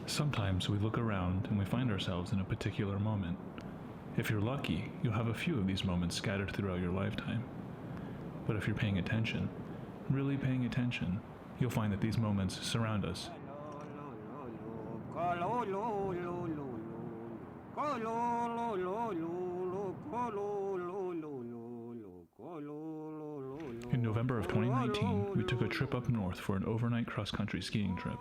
Sometimes we look around and we find ourselves in a particular moment. If you're lucky, you'll have a few of these moments scattered throughout your lifetime. But if you're paying attention, really paying attention, you'll find that these moments surround us. In November of 2019, we took a trip up north for an overnight cross-country skiing trip.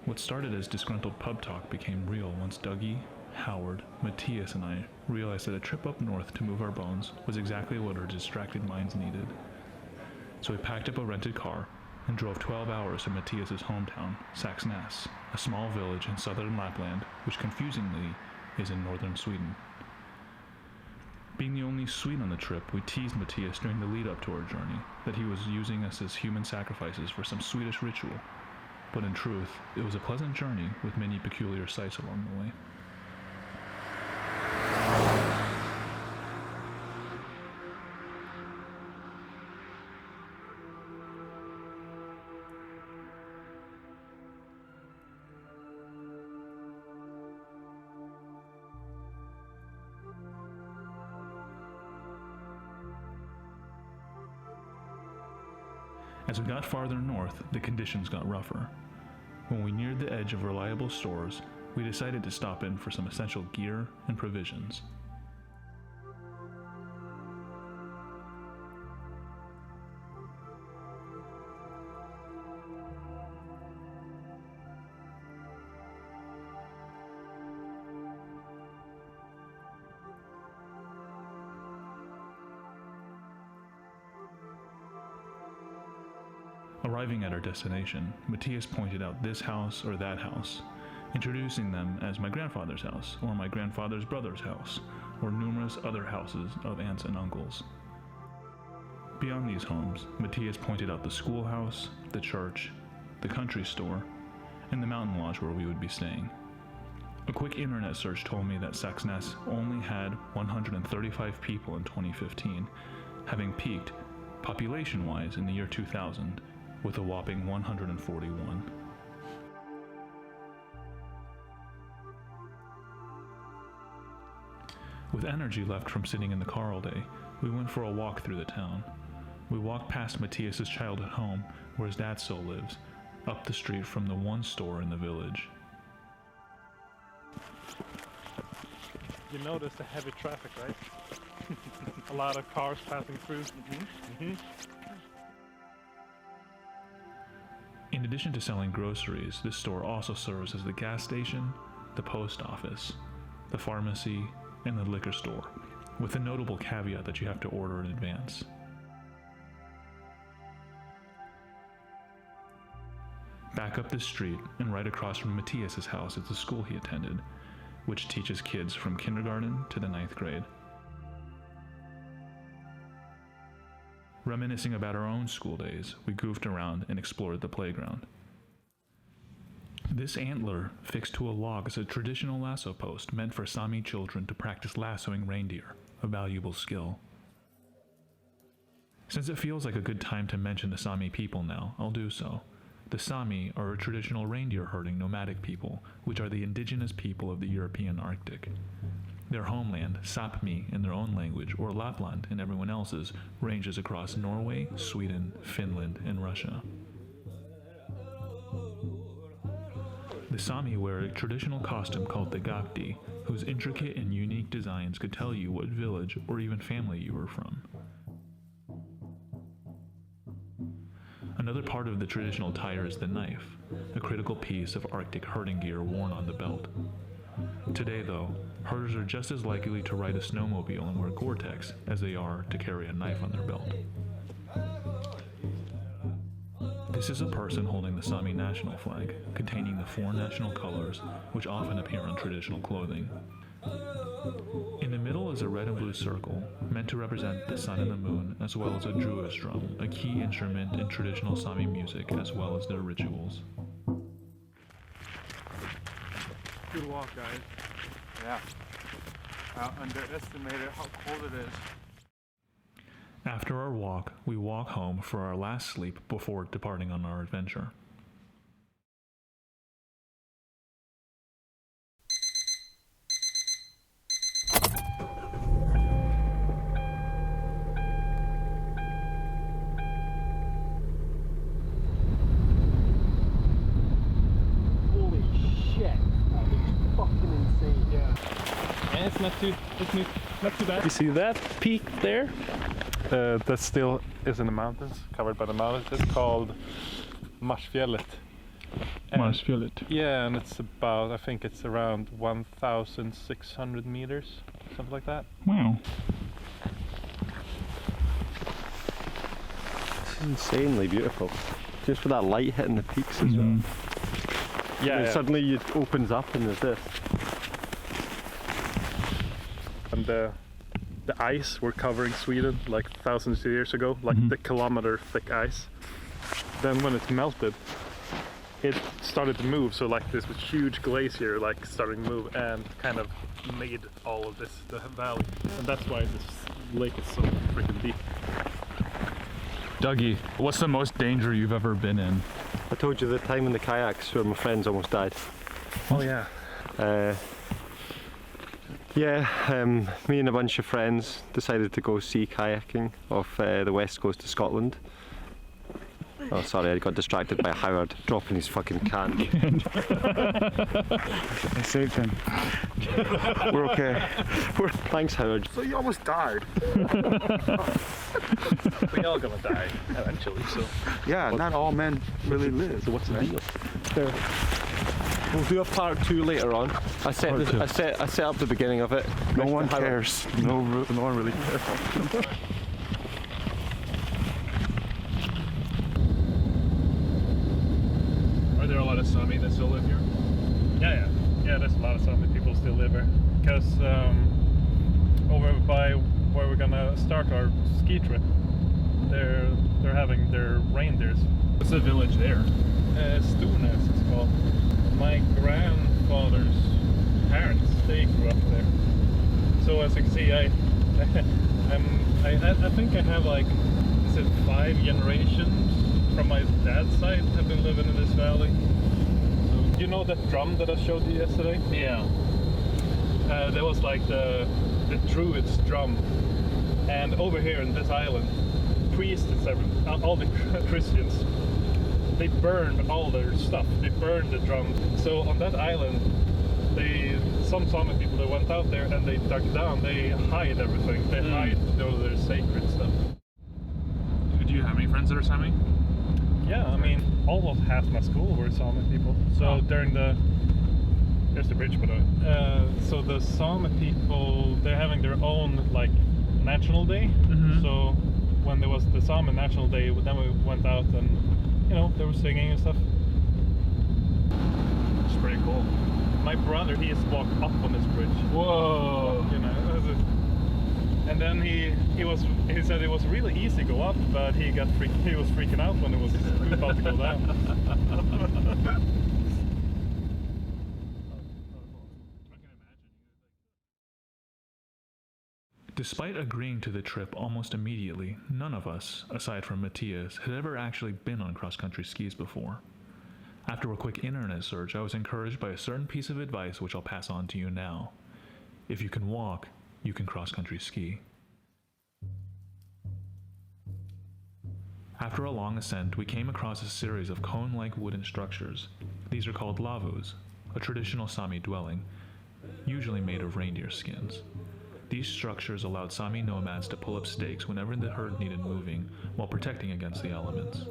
What started as disgruntled pub talk became real once Dougie, Howard, Matthias, and I realized that a trip up north to move our bones was exactly what our distracted minds needed. So we packed up a rented car and drove 12 hours to Matthias' hometown, Saxnäs, a small village in southern Lapland, which confusingly is in northern Sweden. Being the only Swede on the trip, we teased Matthias during the lead-up to our journey that he was using us as human sacrifices for some Swedish ritual. But in truth, it was a pleasant journey with many peculiar sights along the way. As we got farther north, the conditions got rougher. When we neared the edge of reliable stores, we decided to stop in for some essential gear and provisions. Arriving at our destination, Matthias pointed out this house or that house, introducing them as my grandfather's house, or my grandfather's brother's house, or numerous other houses of aunts and uncles. Beyond these homes, Matthias pointed out the schoolhouse, the church, the country store, and the mountain lodge where we would be staying. A quick internet search told me that Saxnäs only had 135 people in 2015, having peaked, population-wise, in the year 2000, with a whopping 141. With energy left from sitting in the car all day, we went for a walk through the town. We walked past Matthias' childhood home, where his dad still lives, up the street from the one store in the village. You notice the heavy traffic, right? A lot of cars passing through. In addition to selling groceries, this store also serves as the gas station, the post office, the pharmacy, and the liquor store, with the notable caveat that you have to order in advance. Back up the street and right across from Matthias' house is the school he attended, which teaches kids from kindergarten to the 9th grade. Reminiscing about our own school days, we goofed around and explored the playground. This antler, fixed to a log, is a traditional lasso post meant for Sami children to practice lassoing reindeer, a valuable skill. Since it feels like a good time to mention the Sami people now, I'll do so. The Sami are a traditional reindeer herding nomadic people, which are the indigenous people of the European Arctic. Their homeland, Sapmi in their own language, or Lapland in everyone else's, ranges across Norway, Sweden, Finland, and Russia. The Sami wear a traditional costume called the gakti, whose intricate and unique designs could tell you what village or even family you were from. Another part of the traditional attire is the knife, a critical piece of Arctic herding gear worn on the belt. Today, though, herders are just as likely to ride a snowmobile and wear Gore-Tex as they are to carry a knife on their belt. This is a person holding the Sami national flag, containing the 4 national colors, which often appear on traditional clothing. In the middle is a red and blue circle, meant to represent the sun and the moon, as well as a druish drum, a key instrument in traditional Sami music, as well as their rituals. Good walk, guys. Yeah. I underestimated how cold it is. After our walk, we walk home for our last sleep before departing on our adventure. it's not too bad. You see that peak there? That still is in the mountains, covered by the mountains. It's called Marsfjället. Marsfjället. Yeah, and it's about, I think it's around 1,600 meters, something like that. Wow. This is insanely beautiful. Just for that light hitting the peaks as well. Yeah, And suddenly it opens up and there's this. And the ice were covering Sweden like thousands of years ago, like the kilometer thick ice. Then when it melted, it started to move, so like this was huge glacier like starting to move and kind of made all of this, the valley. And that's why this lake is so freaking deep. Dougie, what's the most danger you've ever been in? I told you the time in the kayaks where my friends almost died. Oh yeah. Me and a bunch of friends decided to go sea kayaking off the west coast of Scotland. Oh, sorry, I got distracted by Howard dropping his fucking can. I saved him. We're okay. Thanks, Howard. So you almost died. We all gonna die eventually, so. Yeah, not all men really live. So what's the deal? There. We'll do a part 2 later on. I set up the beginning of it. No one cares. No one really cares. Are there a lot of Sami that still live here? Yeah, there's a lot of Sami people still live here. Because over by where we're gonna start our ski trip, they're having their reindeers. What's the village there? Saxnäs it's called. My grandfather's parents, they grew up there. So as you can see, I think I have like, is it 5 generations from my dad's side have been living in this valley. So, you know that drum that I showed you yesterday? Yeah. That was like the Druid's drum. And over here in this island, priests and all the Christians, they burned all their stuff. They burned the drum. So on that island, some Sami people that went out there and they dug down, they hide everything. They hide all their sacred stuff. Do you have any friends that are Sami? Yeah, I mean, almost half my school were Sami people. So during there's the bridge, by the way. So the Sami people, they're having their own like national day. So when there was the Sami National Day, then we went out and, you know, they were singing and stuff. It's pretty cool. My brother, he has walked up on this bridge. Whoa! You know, and then he said it was really easy to go up, but he was freaking out when it was about to go down. Despite agreeing to the trip almost immediately, none of us, aside from Matthias, had ever actually been on cross-country skis before. After a quick internet search, I was encouraged by a certain piece of advice which I'll pass on to you now. If you can walk, you can cross-country ski. After a long ascent, we came across a series of cone-like wooden structures. These are called lavus, a traditional Sami dwelling, usually made of reindeer skins. These structures allowed Sami nomads to pull up stakes whenever the herd needed moving, while protecting against the elements.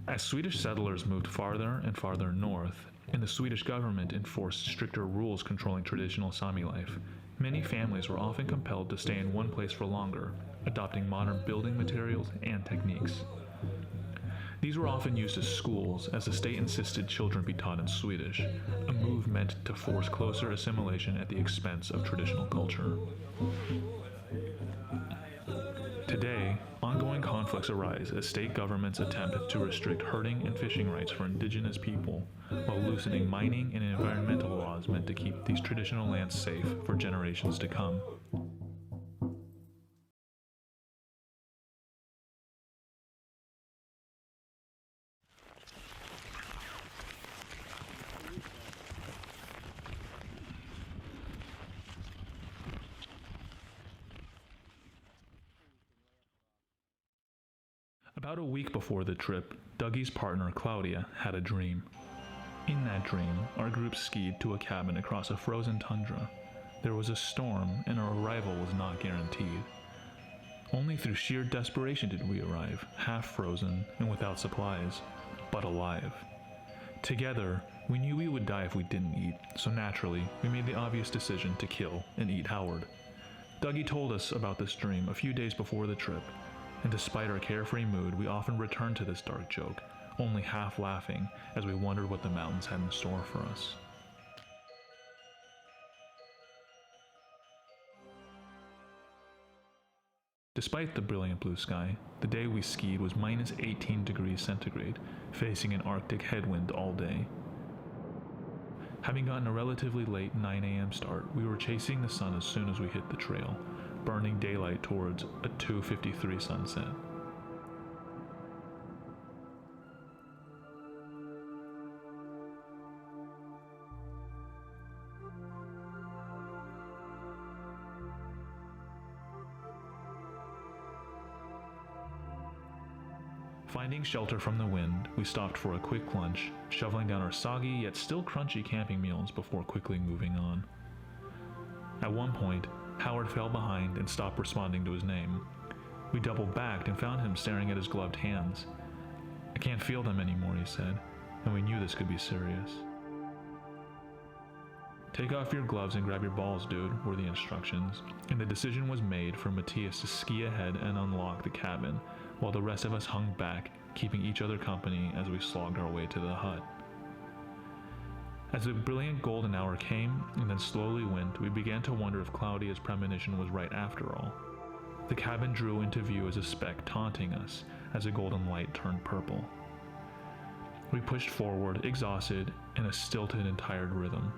As Swedish settlers moved farther and farther north, and the Swedish government enforced stricter rules controlling traditional Sami life, many families were often compelled to stay in one place for longer, adopting modern building materials and techniques. These were often used as schools, as the state insisted children be taught in Swedish, a move meant to force closer assimilation at the expense of traditional culture. Today, ongoing conflicts arise as state governments attempt to restrict herding and fishing rights for indigenous people, while loosening mining and environmental laws meant to keep these traditional lands safe for generations to come. About a week before the trip, Dougie's partner Claudia had a dream. In that dream, our group skied to a cabin across a frozen tundra. There was a storm, and our arrival was not guaranteed. Only through sheer desperation did we arrive, half frozen and without supplies, but alive. Together, we knew we would die if we didn't eat, so naturally, we made the obvious decision to kill and eat Howard. Dougie told us about this dream a few days before the trip, and despite our carefree mood, we often returned to this dark joke, only half laughing as we wondered what the mountains had in store for us. Despite the brilliant blue sky, the day we skied was minus 18 degrees centigrade, facing an Arctic headwind all day. Having gotten a relatively late 9 a.m. start, we were chasing the sun as soon as we hit the trail, burning daylight towards a 2:53 sunset. Finding shelter from the wind, we stopped for a quick lunch, shoveling down our soggy yet still crunchy camping meals before quickly moving on. At one point, Howard fell behind and stopped responding to his name. We doubled back and found him staring at his gloved hands. "I can't feel them anymore," he said, and we knew this could be serious. "Take off your gloves and grab your balls, dude," were the instructions, and the decision was made for Matthias to ski ahead and unlock the cabin, while the rest of us hung back, keeping each other company as we slogged our way to the hut. As the brilliant golden hour came and then slowly went, we began to wonder if Claudia's premonition was right after all. The cabin drew into view as a speck taunting us as the golden light turned purple. We pushed forward, exhausted, in a stilted and tired rhythm.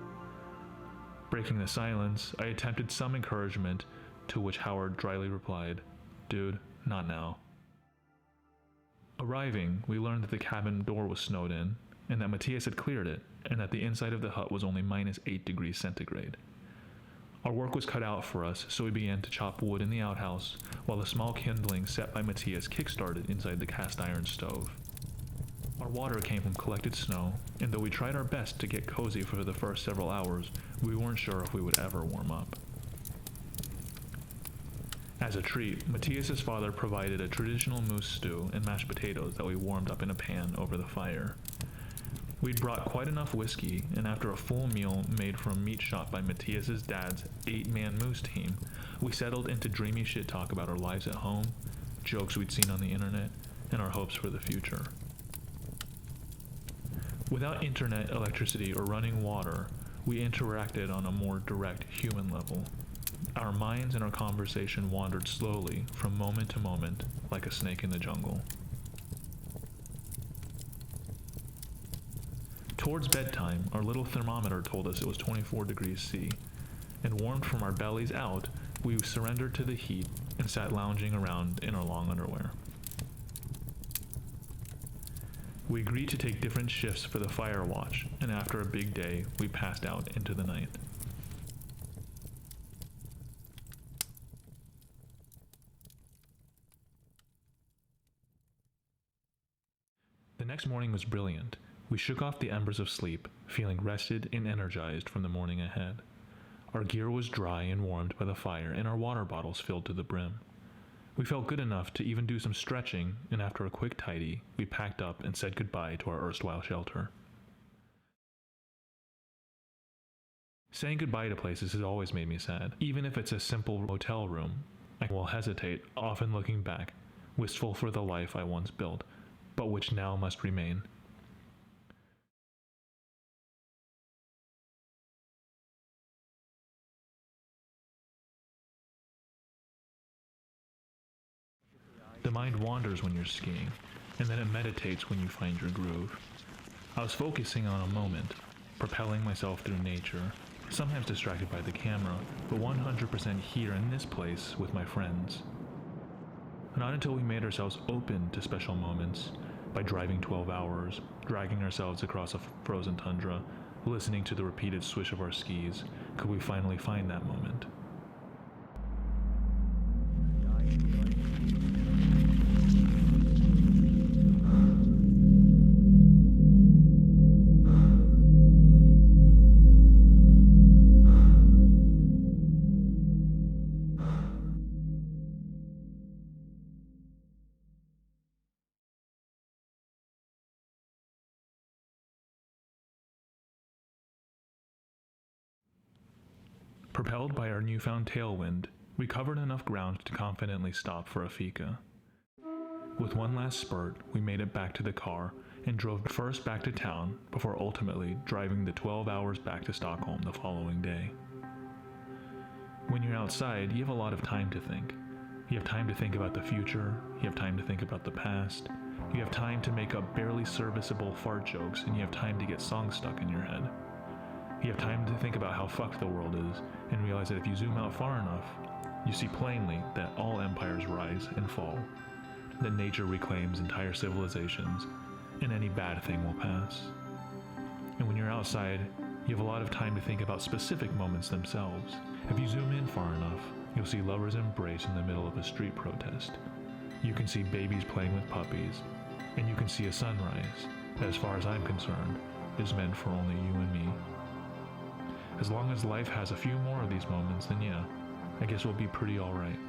Breaking the silence, I attempted some encouragement, to which Howard dryly replied, "Dude, not now." Arriving, we learned that the cabin door was snowed in, and that Matthias had cleared it, and that the inside of the hut was only minus 8 degrees centigrade. Our work was cut out for us, so we began to chop wood in the outhouse, while the small kindling set by Matthias kick-started inside the cast iron stove. Our water came from collected snow, and though we tried our best to get cozy for the first several hours, we weren't sure if we would ever warm up. As a treat, Matthias's father provided a traditional moose stew and mashed potatoes that we warmed up in a pan over the fire. We'd brought quite enough whiskey, and after a full meal made from meat shop by Matthias's dad's 8-man moose team, we settled into dreamy shit talk about our lives at home, jokes we'd seen on the internet, and our hopes for the future. Without internet, electricity, or running water, we interacted on a more direct human level. Our minds and our conversation wandered slowly from moment to moment, like a snake in the jungle. Towards bedtime, our little thermometer told us it was 24 degrees C, and warmed from our bellies out, we surrendered to the heat and sat lounging around in our long underwear. We agreed to take different shifts for the fire watch, and after a big day, we passed out into the night. The next morning was brilliant. We shook off the embers of sleep, feeling rested and energized from the morning ahead. Our gear was dry and warmed by the fire, and our water bottles filled to the brim. We felt good enough to even do some stretching, and after a quick tidy, we packed up and said goodbye to our erstwhile shelter. Saying goodbye to places has always made me sad. Even if it's a simple hotel room, I will hesitate, often looking back, wistful for the life I once built, but which now must remain. The mind wanders when you're skiing, and then it meditates when you find your groove. I was focusing on a moment, propelling myself through nature, sometimes distracted by the camera, but 100% here in this place with my friends. Not until we made ourselves open to special moments, by driving 12 hours, dragging ourselves across a frozen tundra, listening to the repeated swish of our skis, could we finally find that moment. Propelled by our newfound tailwind, we covered enough ground to confidently stop for a fika. With one last spurt, we made it back to the car and drove first back to town before ultimately driving the 12 hours back to Stockholm the following day. When you're outside, you have a lot of time to think. You have time to think about the future, you have time to think about the past, you have time to make up barely serviceable fart jokes, and you have time to get songs stuck in your head. You have time to think about how fucked the world is, and realize that if you zoom out far enough, you see plainly that all empires rise and fall, that nature reclaims entire civilizations, and any bad thing will pass. And when you're outside, you have a lot of time to think about specific moments themselves. If you zoom in far enough, you'll see lovers embrace in the middle of a street protest. You can see babies playing with puppies, and you can see a sunrise, that as far as I'm concerned, is meant for only you and me. As long as life has a few more of these moments, then yeah, I guess we'll be pretty alright.